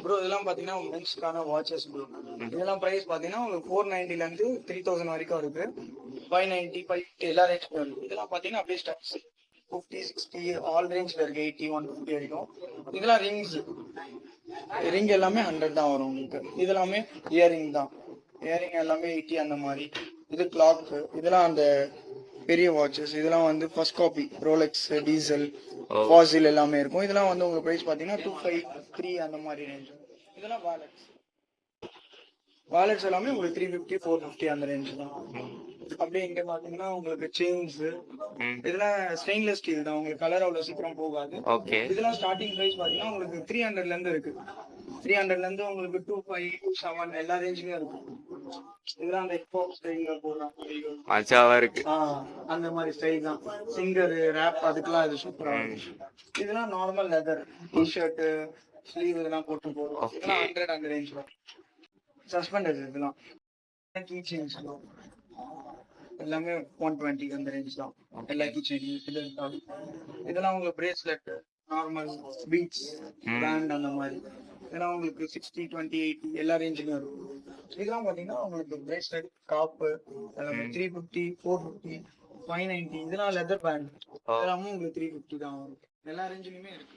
Bro இதெல்லாம் பாத்தீங்கன்னா மென்ஸ்க்கான watches bro. இதெல்லாம் பிரைஸ் பாத்தீங்கன்னா உங்களுக்கு 490ல இருந்து 3000 வரைக்கும் இருக்கு. 590 550 எல்லா ரேஞ்சுக்கும் இருக்கு. இதெல்லாம் பாத்தீங்கன்னா அப்படியே ஸ்டாக்ஸ் 50 60 ஆல் ரேஞ்ச்ல இருக்கு. 80 150 வரைக்கும். இதெல்லாம் ரிங் எல்லாமே 100 தான் வரும் உங்களுக்கு. இதெல்லாமே இயரிங் தான். இயரிங் எல்லாமே 80 அந்த மாதிரி. இது கிளாக். இதெல்லாம் அந்த பெரிய வாட்சஸ். இதெல்லாம் வந்து first copy Rolex Diesel Fossil எல்லாமே இருக்கும். இதெல்லாம் வந்து உங்களுக்கு பிரைஸ் பாத்தீங்கன்னா 253 அந்த மாதிரி ரேஞ்ச். இதெல்லாம் வாலெட்ஸ் எல்லாமே உங்களுக்கு 350 450 அந்த ரேஞ்ச் தான். அப்படியே இங்க பாத்தீங்கன்னா உங்களுக்கு செயின்ஸ் இதெல்லாம் ஸ்டெயின்லெஸ் ஸ்டீல் தான். உங்களுக்கு கலர் அவ்வளவு சீக்கிரம் போகாது. இதெல்லாம் ஸ்டார்டிங் பிரைஸ் பாத்தீங்கன்னா உங்களுக்கு 300ல இருந்து இருக்கு. 300ல இருந்து உங்களுக்கு 25 27 எல்லா ரேஞ்சுமே இருக்கு. இதெல்லாம் அந்த ஹிப் ஹாப் ஸ்டைல்ல போடுறாங்க இருக்கு. அந்த மாதிரி ஸ்டைல் தான். சிங்கர் ரேப் அதுக்கெல்லாம் இது சூப்பரா இருக்கு. இதெல்லாம் நார்மல் லெதர் டி-ஷர்ட் ஸ்லீவ் இதெல்லாம் போட்டு போடுவோம். இதெல்லாம் 100 அந்த ரேஞ்ச்ல. சஸ்பெண்டர்ஸ் இதெல்லாம் கீ செயின்ஸ் எல்லாமே 120 அந்த ரேஞ்ச் தான். எல்லா கீ செயின் இதெல்லாம் உங்களுக்கு பிரேஸ்லெட் நார்மல் பீட்ஸ் பேண்ட் அந்த மாதிரி. இதெல்லாம் உங்களுக்கு 60 20 80 எல்லா ரேஞ்சுமே இருக்கும். இதெல்லாம் பாத்தீங்கன்னா உங்களுக்கு பிரேஸ்லெட் காப்பு 350 450 590 இதெல்லாம் லெதர் பேண்ட் இதெல்லாமும் உங்களுக்கு 350 தான் வரும். எல்லா ரேஞ்சுலயுமே இருக்கு.